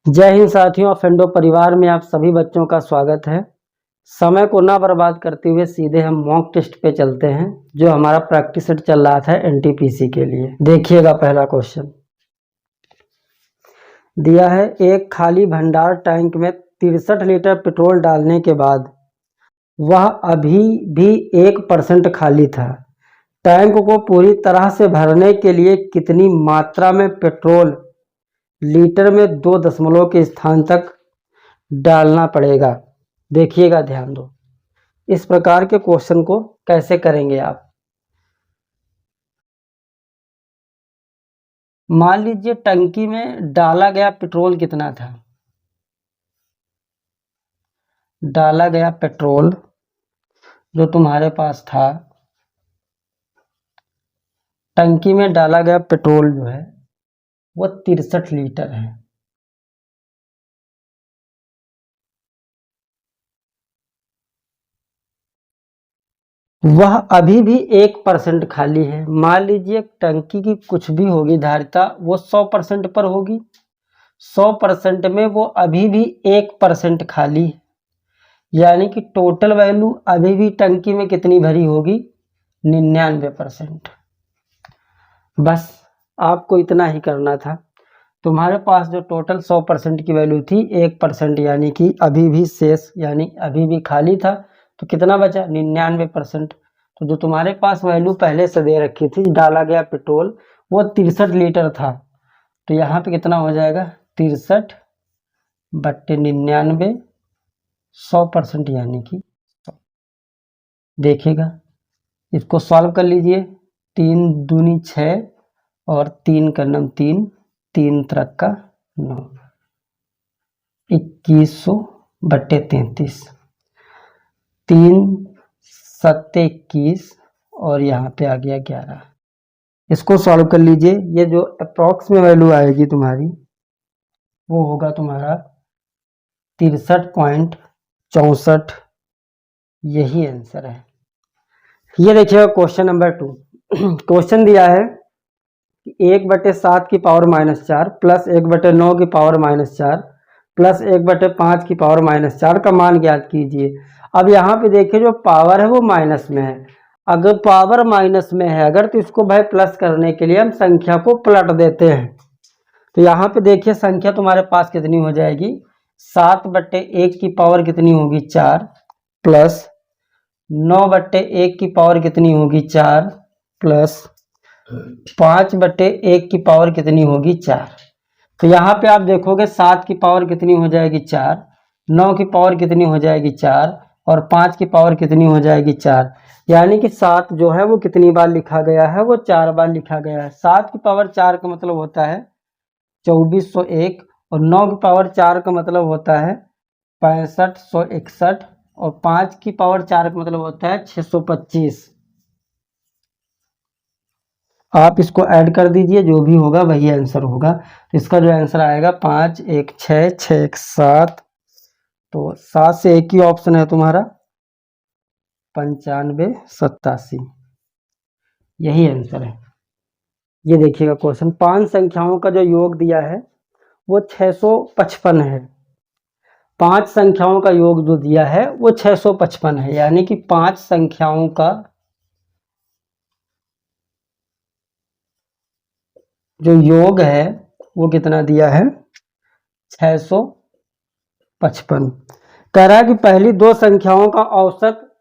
जय हिंद साथियों, फेंडो परिवार में आप सभी बच्चों का स्वागत है। समय को ना बर्बाद करते हुए सीधे हम मॉक टेस्ट पे चलते हैं, जो हमारा प्रैक्टिस सेट चल रहा था एनटीपीसी के लिए। देखिएगा, पहला क्वेश्चन दिया है, एक खाली भंडार टैंक में 63 लीटर पेट्रोल डालने के बाद वह अभी भी 1% खाली था। टैंक को पूरी तरह से भरने के लिए कितनी मात्रा में पेट्रोल लीटर में 2 दशमलव के स्थान तक डालना पड़ेगा? देखिएगा, ध्यान दो। इस प्रकार के क्वेश्चन को कैसे करेंगे आप? मान लीजिए टंकी में डाला गया पेट्रोल कितना था। डाला गया पेट्रोल जो तुम्हारे पास था, टंकी में डाला गया पेट्रोल जो है वो 63 लीटर है। वह अभी भी 1% खाली है। मान लीजिए टंकी की कुछ भी होगी धारिता, वो 100% पर होगी। 100% में वो अभी भी 1% खाली है, यानी कि टोटल वैल्यू अभी भी टंकी में कितनी भरी होगी? 99%। बस आपको इतना ही करना था। तुम्हारे पास जो टोटल 100% की वैल्यू थी, 1% यानी कि अभी भी शेष, यानी अभी भी खाली था, तो कितना बचा? 99%। तो जो तुम्हारे पास वैल्यू पहले से दे रखी थी, डाला गया पेट्रोल वो 63 लीटर था, तो यहाँ पे कितना हो जाएगा? 63 बट्टे 99, 100% यानी कि 100। देखिएगा, इसको सॉल्व कर लीजिए। 3 दूनी 6 और 3 का नम 3, 3 त्रिक का 9, 2100 बट्टे 33, 3 सत्ते 21 और यहाँ पे आ गया 11। इसको सॉल्व कर लीजिए। ये जो अप्रॉक्स में वैल्यू आएगी तुम्हारी, वो होगा तुम्हारा 63.64। यही आंसर है। ये देखिएगा क्वेश्चन नंबर 2। क्वेश्चन दिया है कि 1/7 की पावर -4 प्लस 1/9 की पावर -4 प्लस 1/5 की पावर -4 का मान ज्ञात कीजिए। अब यहाँ पे देखिए, जो पावर है वो माइनस में है। अगर पावर माइनस में है अगर, तो इसको भाई प्लस करने के लिए हम संख्या को पलट देते हैं। तो यहाँ पे देखिए संख्या तुम्हारे पास कितनी हो जाएगी? 7/1 की पावर कितनी होगी? 4 प्लस 9/1 की पावर कितनी होगी? 4 प्लस 5/1 की पावर कितनी होगी? 4। तो यहाँ पे आप देखोगे 7 की पावर कितनी हो जाएगी? 4, 9 की पावर कितनी हो जाएगी? 4 और 5 की पावर कितनी हो जाएगी? 4। यानी कि 7 जो है वो कितनी बार लिखा गया है? वो 4 बार लिखा गया है। 7 की पावर 4 का मतलब होता है 2401 और 9 की पावर 4 का मतलब होता है 6561 और 5 की पावर 4 का मतलब होता है 625। आप इसको ऐड कर दीजिए, जो भी होगा वही आंसर होगा। तो इसका जो आंसर आएगा 5 1 6 6 1 7, तो 7 से एक ही ऑप्शन है तुम्हारा 95 87। यही आंसर है। ये देखिएगा क्वेश्चन, 5 संख्याओं का जो योग दिया है वो 655 है। 5 संख्याओं का योग जो दिया है वो 655 है, यानी कि 5 संख्याओं का जो योग है वो कितना दिया है? 655। कह रहा है कि पहली 2 संख्याओं का औसत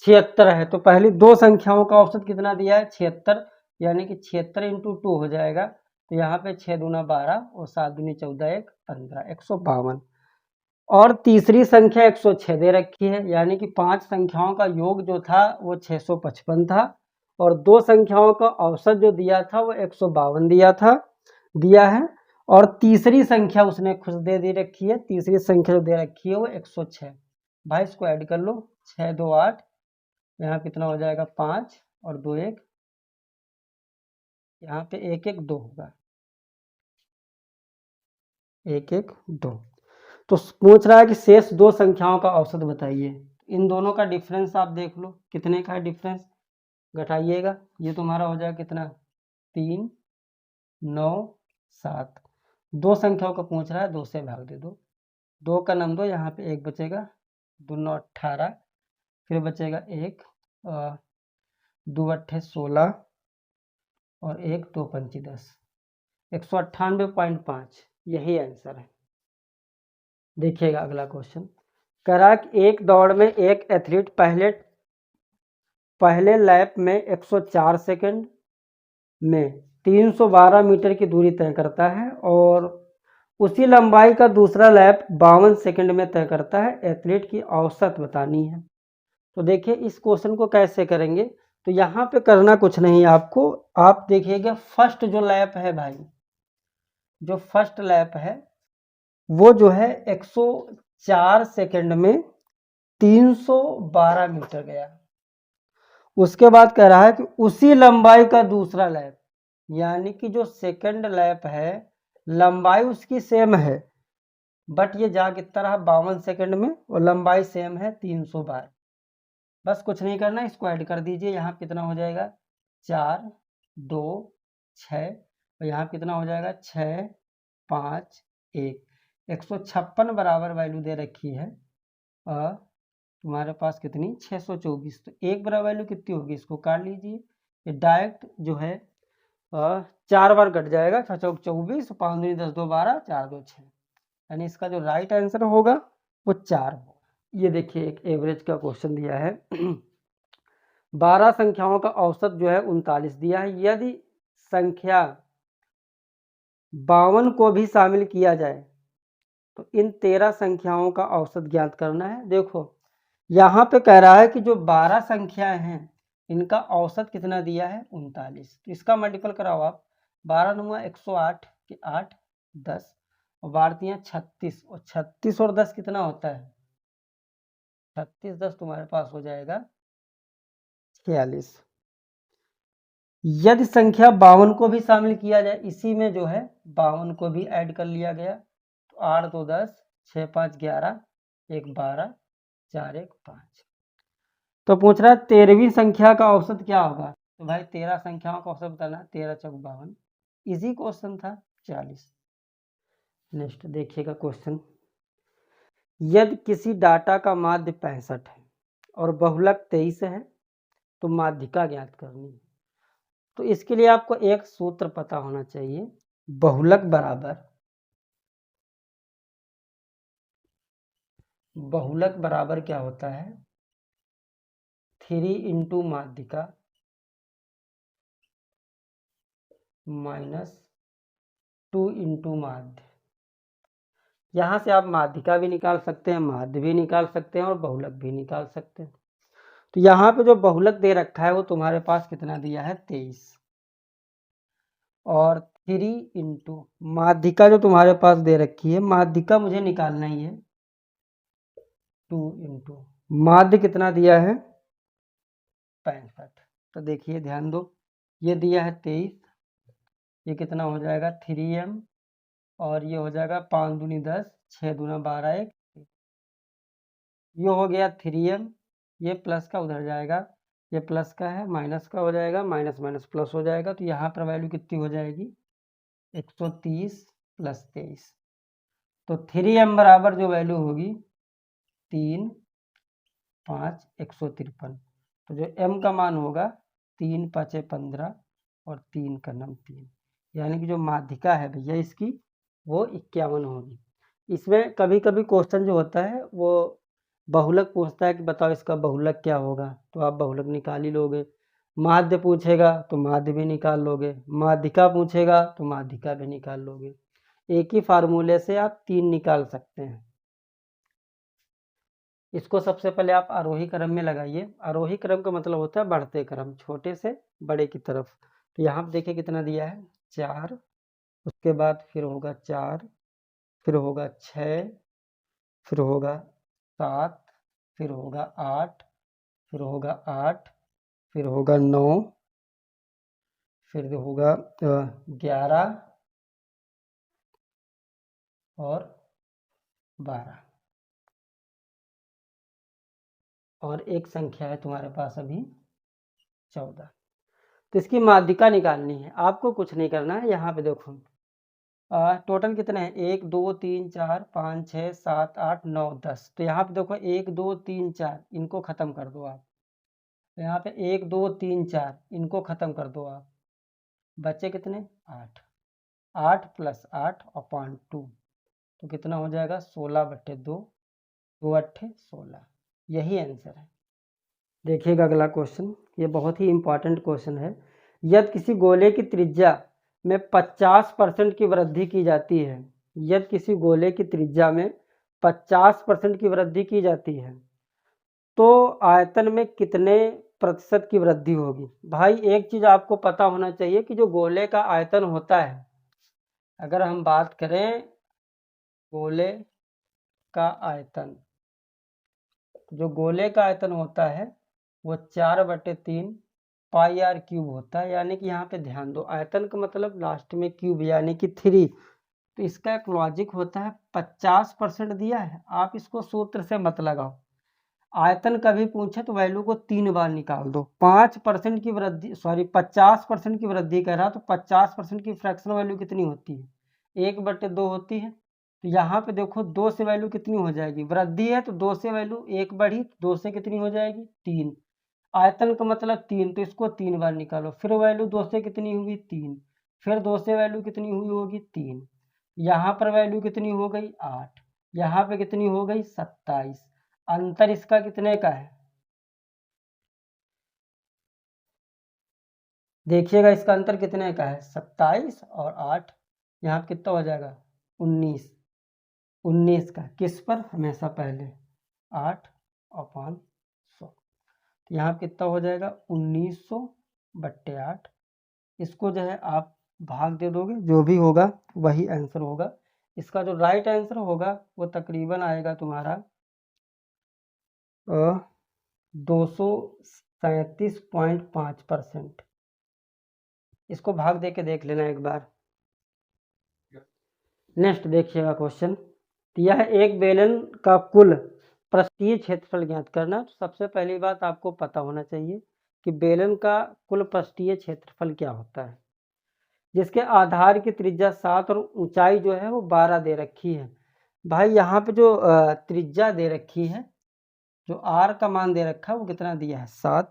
76 है। तो पहली 2 संख्याओं का औसत कितना दिया है? 76, यानी कि 76 इंटू 2 हो जाएगा। तो यहाँ पे 6 दूना 12 और 7 दूनी 14 1 15, 152। और तीसरी संख्या 106 दे रखी है, यानी कि 5 संख्याओं का योग जो था वो 655 था और 2 संख्याओं का औसत जो दिया था वो 152 दिया है। और तीसरी संख्या उसने खुद दे रखी है। तीसरी संख्या जो दे रखी है वो 106। भाई इसको ऐड कर लो, 6 2 8, यहाँ कितना हो जाएगा? 5 और 2 1, यहाँ पे 1 1 2 होगा, 1 1 2। तो पूछ रहा है कि शेष 2 संख्याओं का औसत बताइए। इन दोनों का डिफरेंस आप देख लो, कितने का है डिफरेंस? घटाइएगा, ये तुम्हारा हो जाएगा कितना? 3 9 7। दो संख्याओं का पूछ रहा है, 2 से भाग दे दो, 2 का नम 2, यहाँ पे 1 बचेगा, 2 9 18, फिर बचेगा 1, 2 अट्ठे 16 और 1 2 पंची 10, 198.5, यही आंसर है। देखिएगा अगला क्वेश्चन, कह रहा है कि एक दौड़ में एक एथलीट पहले लैप में 104 सेकंड में 312 मीटर की दूरी तय करता है और उसी लंबाई का दूसरा लैप 52 सेकंड में तय करता है, एथलीट की औसत बतानी है। तो देखिए इस क्वेश्चन को कैसे करेंगे, तो यहाँ पे करना कुछ नहीं आपको, आप देखिएगा फर्स्ट जो लैप है भाई, जो फर्स्ट लैप है वो जो है 104 सेकंड में 312 मीटर गया। उसके बाद कह रहा है कि उसी लंबाई का दूसरा लैप, यानी कि जो सेकंड लैप है लंबाई उसकी सेम है, बट ये जा कितना रहा 52 सेकंड में और लंबाई सेम है 312। बस कुछ नहीं करना, इसको ऐड कर दीजिए, यहाँ कितना हो जाएगा 4 2 6 और यहाँ कितना हो जाएगा 6 5 1, 156 बराबर वैल्यू दे रखी है और तुम्हारे पास कितनी 624, तो एक बराबर वैल्यू कितनी होगी, इसको काट लीजिए, ये डायरेक्ट जो है 4 बार कट जाएगा, 6 चौक 24, 5 दूनी 10 2 12, 4 2 6, यानी इसका जो राइट आंसर होगा वो 4 होगा। ये देखिए एक एवरेज का क्वेश्चन दिया है 12 संख्याओं का औसत जो है 39 दिया है, यदि संख्या 52 को भी शामिल किया जाए तो इन 13 संख्याओं का औसत ज्ञात करना है। देखो यहाँ पे कह रहा है कि जो 12 संख्याएं हैं इनका औसत कितना दिया है 39, तो इसका मल्टीपल कराओ आप, 12 नुआ 108 के 8 10 और 12 36 और 36 और 10 कितना होता है 36 10 तुम्हारे पास हो जाएगा 46। यदि संख्या 52 को भी शामिल किया जाए, इसी में जो है 52 को भी ऐड कर लिया गया, तो 8 2 10 6 5 11 1 12 4 1 5। तो पूछ रहा है 13वीं संख्या का औसत क्या होगा, तो भाई 13 संख्याओं का औसत बताना, 13 चौक 52, इजी क्वेश्चन था 40। नेक्स्ट देखिएगा क्वेश्चन, यदि किसी डाटा का माध्य 65 है और बहुलक 23 है तो माध्यिका ज्ञात करनी है। तो इसके लिए आपको एक सूत्र पता होना चाहिए, बहुलक बराबर क्या होता है 3 इंटू माध्यिका माइनस 2 इंटू माध्य। यहाँ से आप माध्यिका भी निकाल सकते हैं, माध्य भी निकाल सकते हैं और बहुलक भी निकाल सकते हैं। तो यहाँ पे जो बहुलक दे रखा है वो तुम्हारे पास कितना दिया है 23 और 3 इंटू माध्यिका जो तुम्हारे पास दे रखी है, माध्यिका मुझे निकालना ही है, 2 इंटू माध्य कितना दिया है 65। तो देखिए ध्यान दो, ये दिया है 23, ये कितना हो जाएगा 3m और ये हो जाएगा 5 दूनी 10 6 दूना 12 1, ये हो गया 3m, ये प्लस का उधर जाएगा, ये प्लस का है माइनस का हो जाएगा, माइनस माइनस प्लस हो जाएगा, तो यहाँ पर वैल्यू कितनी हो जाएगी 130 प्लस 23, तो 3m बराबर जो वैल्यू होगी 3 5 153, तो जो m का मान होगा 3 5 15 और 3 का नम 3, यानी कि जो माध्यिका है भैया इसकी वो 51 होगी। इसमें कभी कभी क्वेश्चन जो होता है वो बहुलक पूछता है कि बताओ इसका बहुलक क्या होगा, तो आप बहुलक निकाल ही लोगे, माध्य पूछेगा तो माध्य भी निकाल लोगे, माध्यिका पूछेगा तो माध्यिका भी निकाल लोगे, एक ही फार्मूले से आप 3 निकाल सकते हैं। इसको सबसे पहले आप आरोही क्रम में लगाइए, आरोही क्रम का मतलब होता है बढ़ते क्रम, छोटे से बड़े की तरफ। तो यहाँ पे देखिए कितना दिया है 4, उसके बाद फिर होगा 4, फिर होगा 6, फिर होगा 7, फिर होगा 8, फिर होगा 8, फिर होगा 9, फिर होगा 11 और 12 और एक संख्या है तुम्हारे पास अभी 14। तो इसकी माध्यिका निकालनी है, आपको कुछ नहीं करना है, यहाँ पे देखो टोटल कितने हैं 1 2 3 4 5 6 7 8 9 10। तो यहाँ पे देखो 1 2 3 4 इनको ख़त्म कर दो आप। तो यहाँ पे 1 2 3 4 इनको ख़त्म कर दो आप। बचे कितने 8। 8 + 8 अपॉन 2 तो कितना हो जाएगा 16/2। 2 अट्ठे 16। यही आंसर है। देखिएगा अगला क्वेश्चन, ये बहुत ही इंपॉर्टेंट क्वेश्चन है। यदि किसी गोले की त्रिज्या में 50% की वृद्धि की जाती है, यदि किसी गोले की त्रिज्या में 50% की वृद्धि की जाती है तो आयतन में कितने प्रतिशत की वृद्धि होगी। भाई एक चीज आपको पता होना चाहिए कि जो गोले का आयतन होता है, अगर हम बात करें गोले का आयतन, जो गोले का आयतन होता है वो 4/3 पाई आर क्यूब होता है। यानी कि यहाँ पे ध्यान दो, आयतन का मतलब लास्ट में क्यूब यानी कि 3। तो इसका एक लॉजिक होता है 50% दिया है, आप इसको सूत्र से मत लगाओ। आयतन कभी पूछे तो वैल्यू को 3 बार निकाल दो। 5% की वृद्धि, सॉरी 50% की वृद्धि कर रहा तो 50% की फ्रैक्शन वैल्यू कितनी होती है 1/2 होती है। तो यहाँ पे देखो 2 से वैल्यू कितनी हो जाएगी, वृद्धि है तो 2 से वैल्यू 1 बढ़ी, 2 से कितनी हो जाएगी 3। आयतन का मतलब 3, तो इसको 3 बार निकालो। फिर वैल्यू 2 से कितनी हुई 3, फिर 2 से वैल्यू कितनी हुई होगी 3। यहाँ पर वैल्यू कितनी हो गई 8, यहाँ पे कितनी हो गई 27। अंतर इसका कितने का है, देखिएगा इसका अंतर कितने का है 27 और 8, यहाँ पे कितना हो जाएगा 19। 19 का किस पर, हमेशा पहले 8/100। यहाँ पे कितना हो जाएगा 1900/8। इसको जो है आप भाग दे दोगे, जो भी होगा वही आंसर होगा। इसका जो राइट आंसर होगा वो तकरीबन आएगा तुम्हारा 237.5%। इसको भाग दे के देख लेना एक बार। नेक्स्ट देखिएगा क्वेश्चन दिया है, एक बेलन का कुल पृष्ठीय क्षेत्रफल ज्ञात करना। तो सबसे पहली बात आपको पता होना चाहिए कि बेलन का कुल पृष्ठीय क्षेत्रफल क्या होता है, जिसके आधार की त्रिज्या 7 और ऊंचाई जो है वो 12 दे रखी है। भाई यहाँ पे जो त्रिज्या दे रखी है, जो आर का मान दे रखा है वो कितना दिया है 7,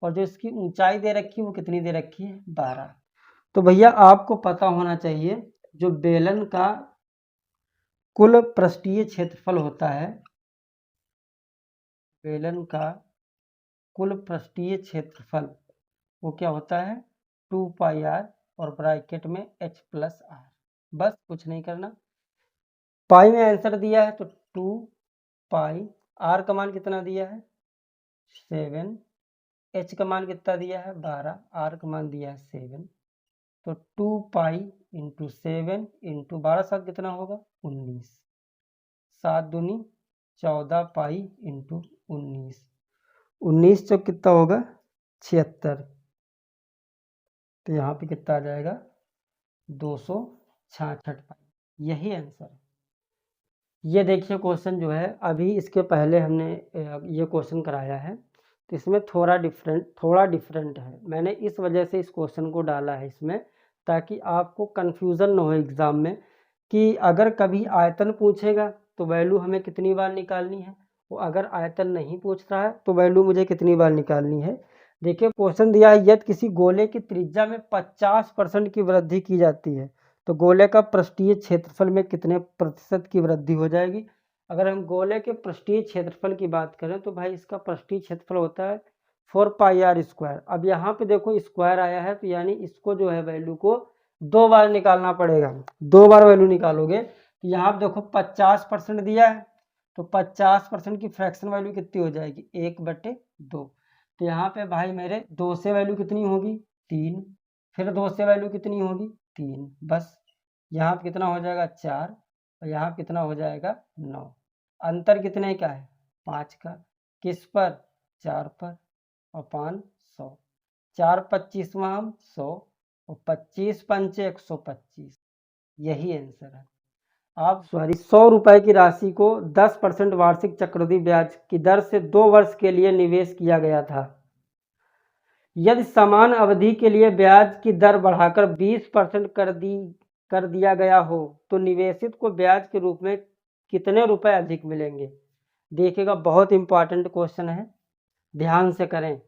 और जो इसकी ऊंचाई दे रखी है वो कितनी दे रखी है 12। तो भैया आपको पता होना चाहिए जो बेलन का कुल पृष्ठीय क्षेत्रफल होता है, बेलन का कुल पृष्ठीय क्षेत्रफल वो क्या होता है 2πr और ब्रैकेट में h+r। बस कुछ नहीं करना। पाई में आंसर दिया है तो 2π, r का मान कितना दिया है 7, h का मान कितना दिया है 12, r का मान दिया है 7। तो 2π × 7 × 12 7 कितना होगा 19। 7 दूनी 14π × 19, 19 चौक कितना होगा 76। तो यहाँ पे कितना आ जाएगा 266 पाई। यही आंसर है। ये देखिए क्वेश्चन जो है, अभी इसके पहले हमने ये क्वेश्चन कराया है तो इसमें थोड़ा डिफरेंट है। मैंने इस वजह से इस क्वेश्चन को डाला है इसमें, ताकि आपको कन्फ्यूज़न ना हो एग्ज़ाम में कि अगर कभी आयतन पूछेगा तो वैल्यू हमें कितनी बार निकालनी है, वो अगर आयतन नहीं पूछ रहा है तो वैल्यू मुझे कितनी बार निकालनी है। देखिए क्वेश्चन दिया है, यदि किसी गोले की त्रिज्या में 50% की वृद्धि की जाती है तो गोले का पृष्ठीय क्षेत्रफल में कितने प्रतिशत की वृद्धि हो जाएगी। अगर हम गोले के पृष्ठीय क्षेत्रफल की बात करें तो भाई इसका पृष्ठीय क्षेत्रफल होता है 4πr²। अब यहाँ पे देखो स्क्वायर आया है तो यानी इसको जो है वैल्यू को 2 बार निकालना पड़ेगा। 2 बार वैल्यू निकालोगे तो यहाँ पे देखो 50% दिया है तो 50% की फ्रैक्शन वैल्यू कितनी हो जाएगी 1/2। तो यहाँ पे भाई मेरे 2 से वैल्यू कितनी होगी 3, फिर 2 से वैल्यू कितनी होगी 3। बस यहाँ पे कितना हो जाएगा 4 और यहाँ पे कितना हो जाएगा 9। अंतर कितने का है 5 का। किस पर 4 पर और 500। 4 25 हम 100 और 25 पंचे 125। यही आंसर है। आप 100 रुपए की राशि को 10% वार्षिक चक्रवृद्धि ब्याज की दर से 2 वर्ष के लिए निवेश किया गया था। यदि समान अवधि के लिए ब्याज की दर बढ़ाकर 20% कर दिया गया हो तो निवेशित को ब्याज के रूप में कितने रुपए अधिक मिलेंगे। देखिएगा बहुत इंपॉर्टेंट क्वेश्चन है, ध्यान से करें।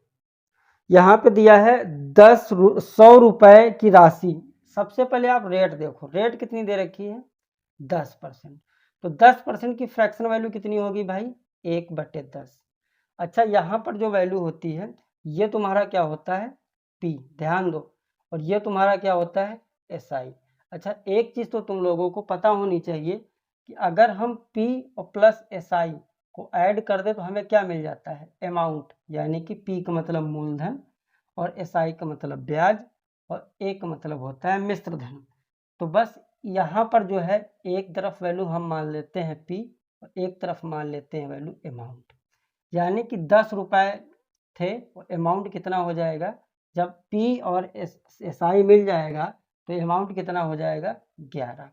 यहाँ पे दिया है 100 रुपए की राशि। सबसे पहले आप रेट देखो, रेट कितनी दे रखी है 10%। तो 10% की फ्रैक्शन वैल्यू कितनी होगी भाई 1/10। अच्छा यहाँ पर जो वैल्यू होती है ये तुम्हारा क्या होता है P, ध्यान दो, और ये तुम्हारा क्या होता है SI। अच्छा एक चीज तो तुम लोगों को पता होनी चाहिए कि अगर हम P और प्लस SI को ऐड कर दे तो हमें क्या मिल जाता है अमाउंट, यानी कि P का मतलब मूलधन और SI का मतलब ब्याज और A का मतलब होता है मिश्र धन। तो बस यहाँ पर जो है एक तरफ वैल्यू हम मान लेते हैं P और एक तरफ मान लेते हैं वैल्यू अमाउंट, यानी कि 10 रुपए थे और अमाउंट कितना हो जाएगा, जब P और SI मिल जाएगा तो अमाउंट कितना हो जाएगा 11।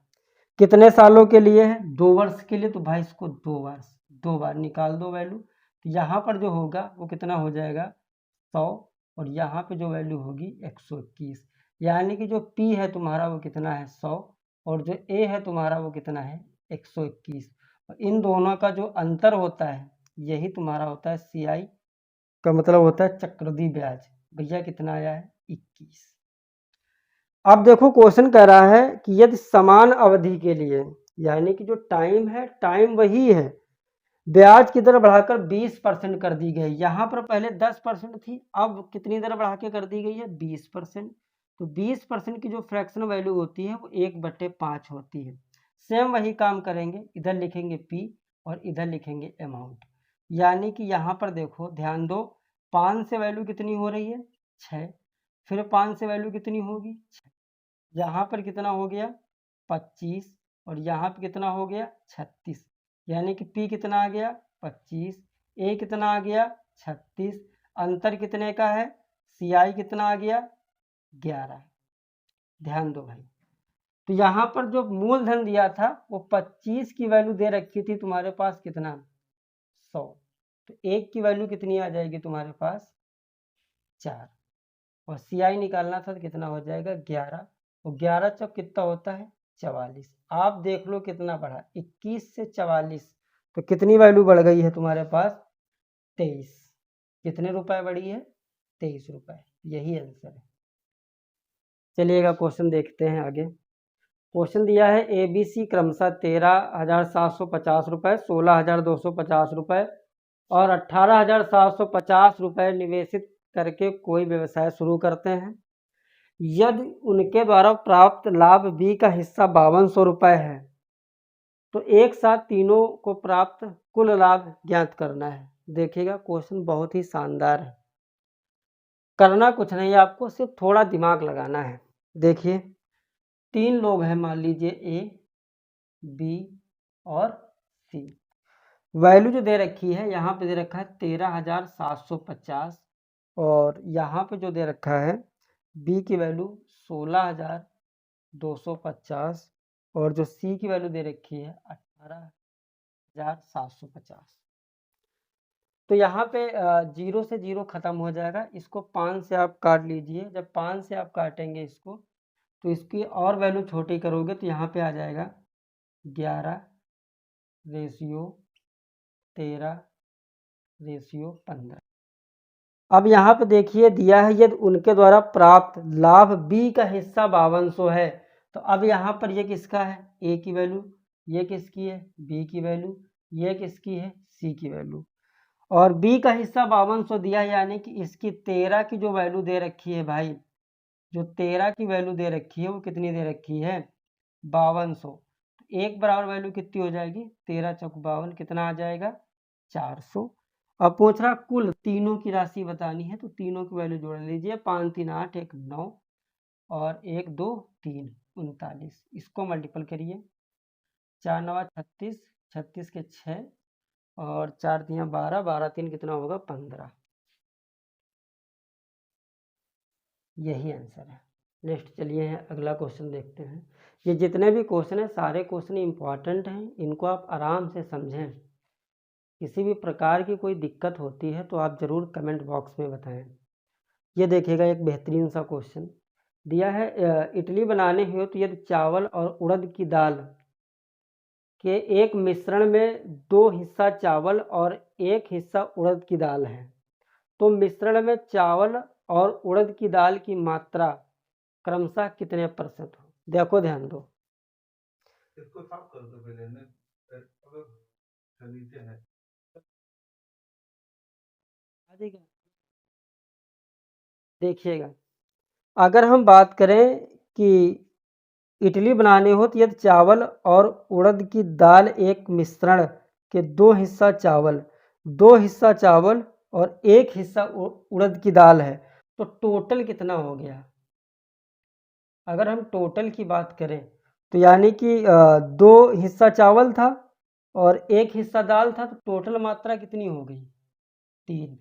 कितने सालों के लिए है 2 वर्ष के लिए, तो भाई इसको 2 बार निकाल दो वैल्यू। तो यहाँ पर जो होगा वो कितना हो जाएगा 100 और यहाँ पे जो वैल्यू होगी 121, यानी कि जो P है तुम्हारा वो कितना है 100 और जो A है तुम्हारा वो कितना है 121। और इन दोनों का जो अंतर होता है यही तुम्हारा होता है CI का मतलब होता है चक्रवृद्धि ब्याज। भैया कितना आया है 21। अब देखो क्वेश्चन कह रहा है कि यदि समान अवधि के लिए, यानी कि जो टाइम है टाइम वही है, ब्याज की दर बढ़ाकर 20% कर दी गई। यहाँ पर पहले 10% थी, अब कितनी दर बढ़ा के कर दी गई है 20%। तो 20% की जो फ्रैक्शन वैल्यू होती है वो 1/5 होती है। सेम वही काम करेंगे, इधर लिखेंगे P और इधर लिखेंगे अमाउंट। यानी कि यहाँ पर देखो ध्यान दो, 5 से वैल्यू कितनी हो रही है 6, फिर 5 से वैल्यू कितनी होगी 6, यहाँ पर कितना हो गया 25 और यहाँ पे कितना हो गया 36, यानी कि P कितना आ गया 25, A कितना आ गया 36, अंतर कितने का है CI कितना आ गया 11। ध्यान दो भाई, तो यहाँ पर जो मूलधन दिया था वो 25 की वैल्यू दे रखी थी तुम्हारे पास कितना 100, तो 1 की वैल्यू कितनी आ जाएगी तुम्हारे पास 4 और CI निकालना था तो कितना हो जाएगा 11 और 11 चौक कितना होता है 44। आप देख लो कितना बढ़ा 21 से 44, तो कितनी वैल्यू बढ़ गई है तुम्हारे पास 23। कितने रुपए बढ़ी है 23 रुपए, यही आंसर है। चलिएगा क्वेश्चन देखते हैं आगे। क्वेश्चन दिया है ABC क्रमशः 13,750 रुपए, 16,250 रुपए और 18,750 रुपए निवेशित करके कोई व्यवसाय शुरू करते हैं। यदि उनके द्वारा प्राप्त लाभ B का हिस्सा 5200 रुपए है तो एक साथ तीनों को प्राप्त कुल लाभ ज्ञात करना है। देखिएगा क्वेश्चन बहुत ही शानदार है, करना कुछ नहीं, आपको सिर्फ थोड़ा दिमाग लगाना है। देखिए 3 लोग हैं, मान लीजिए A, B और C। वैल्यू जो दे रखी है यहाँ पे दे रखा है 13,750 और यहाँ पे जो दे रखा है B की वैल्यू 16,250 और जो C की वैल्यू दे रखी है 18,750। तो यहाँ पे 0 से 0 खत्म हो जाएगा, इसको 5 से आप काट लीजिए। जब 5 से आप काटेंगे इसको तो इसकी और वैल्यू छोटी करोगे तो यहाँ पे आ जाएगा 11:13:15। अब यहाँ पे देखिए दिया है यदि उनके द्वारा प्राप्त लाभ B का हिस्सा 5200 है, तो अब यहाँ पर ये किसका है A की वैल्यू, ये किसकी है B की वैल्यू, ये किसकी है C की वैल्यू, और B का हिस्सा 5200 दिया है, यानी कि इसकी 13 की जो वैल्यू दे रखी है भाई, जो 13 की वैल्यू दे रखी है वो कितनी दे रखी है 5200। एक बराबर वैल्यू कितनी हो जाएगी 13 चौक 52, कितना आ जाएगा 400। अब पूछ रहा कुल तीनों की राशि बतानी है, तो तीनों की वैल्यू जोड़ लीजिए, 5 3 8 1 9 और 1 2 3 39, इसको मल्टीपल करिए, 4 9 36, 36 के 6 और 4 3 12, 12 3 कितना होगा 15, यही आंसर है। नेक्स्ट चलिए अगला क्वेश्चन देखते हैं। ये जितने भी क्वेश्चन हैं सारे क्वेश्चन इंपॉर्टेंट हैं, इनको आप आराम से समझें। किसी भी प्रकार की कोई दिक्कत होती है तो आप ज़रूर कमेंट बॉक्स में बताएं। ये देखिएगा एक बेहतरीन सा क्वेश्चन, दिया है इडली बनाने हेतु तो यदि चावल और उड़द की दाल के एक मिश्रण में 2 हिस्सा चावल और 1 हिस्सा उड़द की दाल है, तो मिश्रण में चावल और उड़द की दाल की मात्रा क्रमशः कितने % हो? देखो ध्यान दो, इसको साफ कर दो पहले ने नीचे है देखिएगा, अगर हम बात करें कि इडली बनाने हो तो यदि चावल और उड़द की दाल एक मिश्रण के 2 हिस्सा चावल, 2 हिस्सा चावल और 1 हिस्सा उड़द की दाल है, तो टोटल कितना हो गया? अगर हम टोटल की बात करें तो यानी कि 2 हिस्सा चावल था और 1 हिस्सा दाल था, तो टोटल मात्रा कितनी हो गई? 3।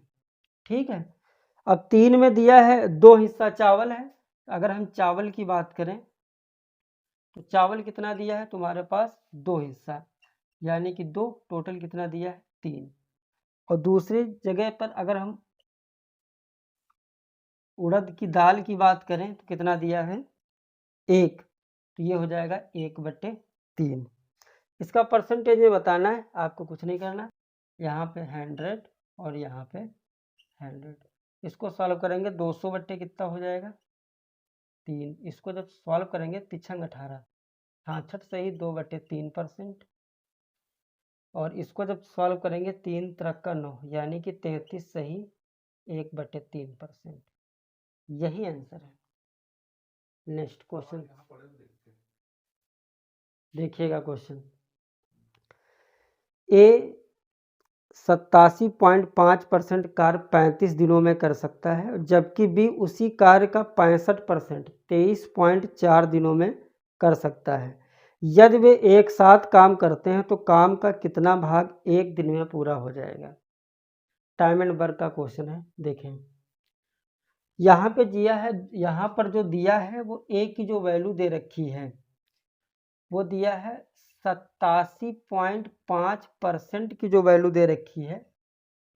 ठीक है, अब 3 में दिया है 2 हिस्सा चावल है, अगर हम चावल की बात करें तो चावल कितना दिया है तुम्हारे पास? 2 हिस्सा, यानी कि 2, टोटल कितना दिया है? 3। और दूसरी जगह पर अगर हम उड़द की दाल की बात करें तो कितना दिया है? 1, तो ये हो जाएगा 1/3। इसका परसेंटेज में बताना है, आपको कुछ नहीं करना, यहाँ पे 100 और यहाँ पे 100। इसको सॉल्व करेंगे 200 बट्टे कितना हो जाएगा? 3। इसको जब सॉल्व करेंगे तिछंग 18, 66 सही 2/3%। और इसको जब सॉल्व करेंगे 3 त्रिक 9, यानी कि 33 सही 1/3%। यही आंसर है। नेक्स्ट क्वेश्चन देखिएगा, क्वेश्चन ए 87.5% कार्य 35 दिनों में कर सकता है, जबकि बी उसी कार्य का 65% 23.4 दिनों में कर सकता है। यदि वे एक साथ काम करते हैं तो काम का कितना भाग एक दिन में पूरा हो जाएगा? टाइम एंड वर्क का क्वेश्चन है। देखें, यहाँ पे दिया है, यहाँ पर जो दिया है वो ए की जो वैल्यू दे रखी है वो दिया है 87.5% की जो वैल्यू दे रखी है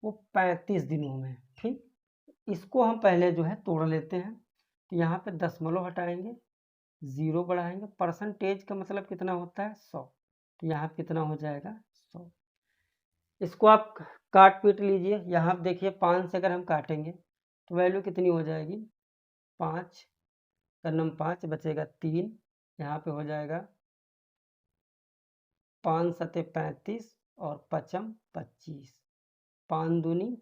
वो 35 दिनों में। ठीक, इसको हम पहले जो है तोड़ लेते हैं, तो यहाँ पे दशमलव हटाएंगे, 0 बढ़ाएंगे, परसेंटेज का मतलब कितना होता है? 100, तो यहाँ पे कितना हो जाएगा? 100। इसको आप काट पीट लीजिए, यहाँ देखिए 5 से अगर हम काटेंगे तो वैल्यू कितनी हो जाएगी? 5 कर्नम 5 बचेगा 3, यहाँ पे हो जाएगा 5 सते 35 और 5 25, 5 दूनी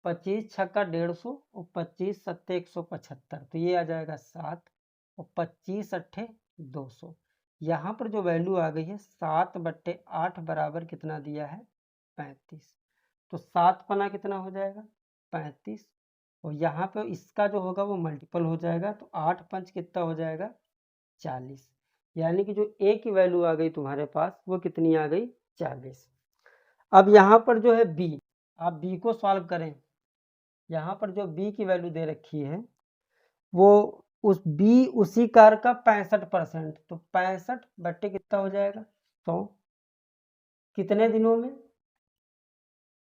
25 छक्का 150 और 25 सत्ते 175, तो ये आ जाएगा 7 और 25 अट्ठे 200। यहाँ पर जो वैल्यू आ गई है 7/8 बराबर कितना दिया है? 35। तो 7 पना कितना हो जाएगा? 35, और यहाँ पे इसका जो होगा वो मल्टीपल हो जाएगा, तो 8 पंच कितना हो जाएगा? 40। यानी कि जो ए की वैल्यू आ गई तुम्हारे पास वो कितनी आ गई? 40। अब यहाँ पर जो है बी, आप बी को सॉल्व करें, यहाँ पर जो बी की वैल्यू दे रखी है वो उस बी उसी कार का 65%, तो 65 बट्टे कितना हो जाएगा? 100। कितने दिनों में?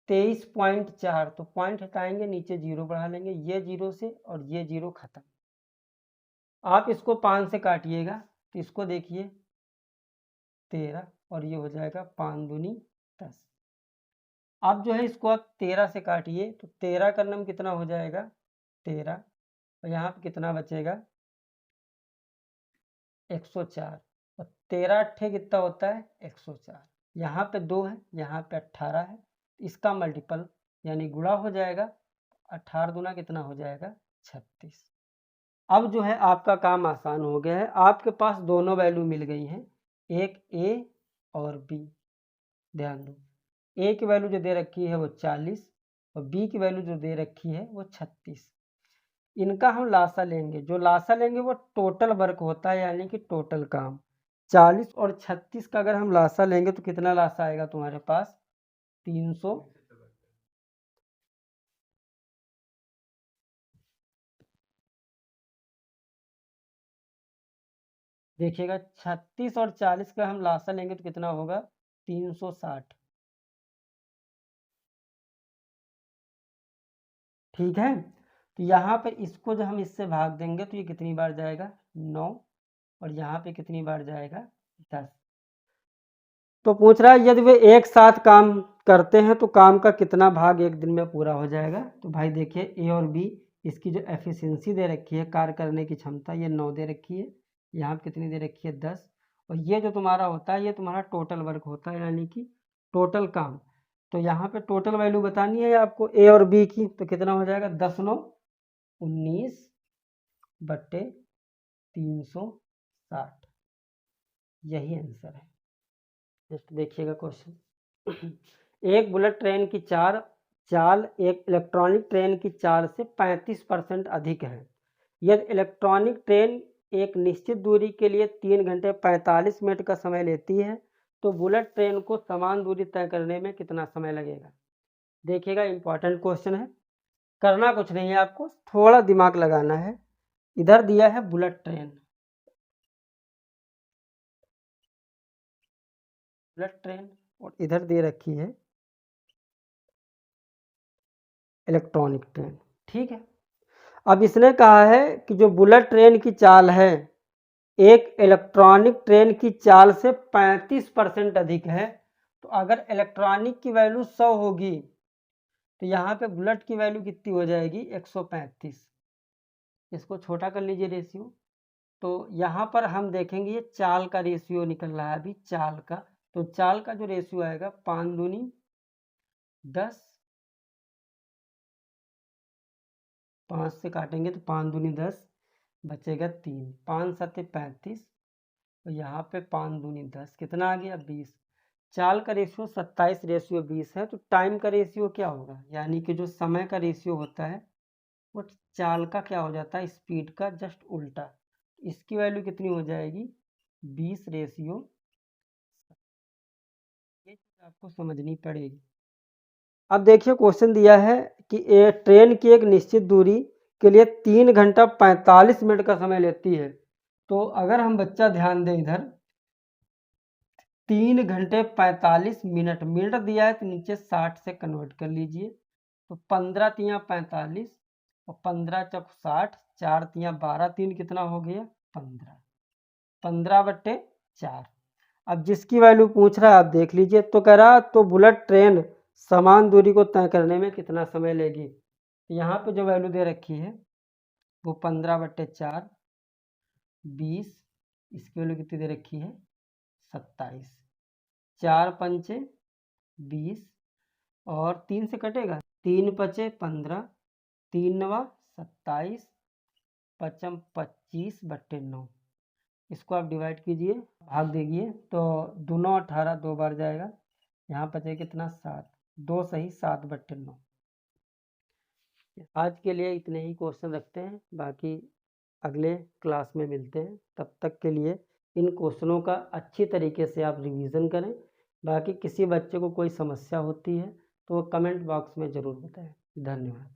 23.4, तो पॉइंट हटाएंगे, नीचे 0 बढ़ा लेंगे, ये 0 से और ये 0 खत्म। आप इसको 5 से काटिएगा तो इसको देखिए 13 और ये हो जाएगा 5 दूनी 10। अब जो है इसको आप 13 से काटिए तो 13 का नम कितना हो जाएगा? 13, और यहाँ पे कितना बचेगा? 104, और 13 अट्ठे कितना होता है? 104। यहाँ पे 2 है, यहाँ पे 18 है, इसका मल्टीपल यानी गुणा हो जाएगा, 18 दूना कितना हो जाएगा? 36। अब जो है आपका काम आसान हो गया है, आपके पास दोनों वैल्यू मिल गई हैं, एक ए और बी। ध्यान दो, ए की वैल्यू जो दे रखी है वो 40 और बी की वैल्यू जो दे रखी है वो 36। इनका हम लासा लेंगे, जो लासा लेंगे वो टोटल वर्क होता है, यानी कि टोटल काम। 40 और 36 का अगर हम लासा लेंगे तो कितना लासा आएगा तुम्हारे पास? 300। देखिएगा 36 और 40 का हम लासा लेंगे तो कितना होगा? 360। ठीक है, तो यहाँ पर इसको जब हम इससे भाग देंगे तो ये कितनी बार जाएगा 9, और यहाँ पे कितनी बार जाएगा 10। तो पूछ रहा है यदि वे एक साथ काम करते हैं तो काम का कितना भाग एक दिन में पूरा हो जाएगा। तो भाई देखिए ए और बी, इसकी जो एफिशिएंसी दे रखी है, कार्य करने की क्षमता, ये 9 दे रखी है, यहाँ पे कितनी दे रखी है 10, और ये जो तुम्हारा होता है ये तुम्हारा टोटल वर्क होता है, यानी कि टोटल काम। तो यहाँ पे टोटल वैल्यू बतानी है आपको ए और बी की, तो कितना हो जाएगा 10 9 19 बट्टे 360, यही आंसर है। जस्ट देखिएगा क्वेश्चन। एक बुलेट ट्रेन की चाल एक इलेक्ट्रॉनिक ट्रेन की चाल से 35% अधिक है। यदि इलेक्ट्रॉनिक ट्रेन एक निश्चित दूरी के लिए 3 घंटे 45 मिनट का समय लेती है तो बुलेट ट्रेन को समान दूरी तय करने में कितना समय लगेगा। देखिएगा इंपॉर्टेंट क्वेश्चन है, करना कुछ नहीं है, आपको थोड़ा दिमाग लगाना है। इधर दिया है बुलेट ट्रेन, और इधर दे रखी है इलेक्ट्रॉनिक ट्रेन, ठीक है। अब इसने कहा है कि जो बुलेट ट्रेन की चाल है एक इलेक्ट्रॉनिक ट्रेन की चाल से 35% अधिक है। तो अगर इलेक्ट्रॉनिक की वैल्यू 100 होगी तो यहाँ पे बुलेट की वैल्यू कितनी हो जाएगी 135। इसको छोटा कर लीजिए रेशियो। तो यहाँ पर हम देखेंगे ये चाल का रेशियो निकल रहा है अभी, चाल का। तो चाल का जो रेशियो आएगा 5 दूनी 10, 5 से काटेंगे तो 5 दूनी 10, बचेगा 3, 5 7 35, तो यहाँ पे 5 दूनी 10, कितना आ गया 20। चाल का रेशियो 27 रेशियो 20 है। तो टाइम का रेशियो क्या होगा, यानी कि जो समय का रेशियो होता है वो चाल का क्या हो जाता है, स्पीड का जस्ट उल्टा। इसकी वैल्यू कितनी हो जाएगी 20 रेशियो, ये आपको समझनी पड़ेगी। अब देखिए क्वेश्चन दिया है कि ट्रेन की एक निश्चित दूरी के लिए 3 घंटा 45 मिनट का समय लेती है। तो अगर हम बच्चा ध्यान दें इधर 3 घंटे 45 मिनट, मिनट दिया है तो नीचे 60 से कन्वर्ट कर लीजिए। तो 15 तियाँ 45 और 15 चौक 60, 4 तियाँ 12, 3 कितना हो गया 15, 15/4। अब जिसकी वैल्यू पूछ रहा है आप देख लीजिए। तो कह रहा तो बुलेट ट्रेन समान दूरी को तय करने में कितना समय लेगी। यहाँ पे जो वैल्यू दे रखी है वो 15/4 20, इसकी वैल्यू कितनी दे रखी है 27, 4 पंचे 20 और 3 से कटेगा, 3 पचे 15, 3 9 27, 5 25/9। इसको आप डिवाइड कीजिए, भाग दीजिए, तो 2 9 18, 2 बार जाएगा, यहाँ बचे कितना 7, 2 सही 7/9। आज के लिए इतने ही क्वेश्चन रखते हैं, बाकी अगले क्लास में मिलते हैं। तब तक के लिए इन क्वेश्चनों का अच्छी तरीके से आप रिवीजन करें। बाकी किसी बच्चे को कोई समस्या होती है तो वो कमेंट बॉक्स में ज़रूर बताएं। धन्यवाद।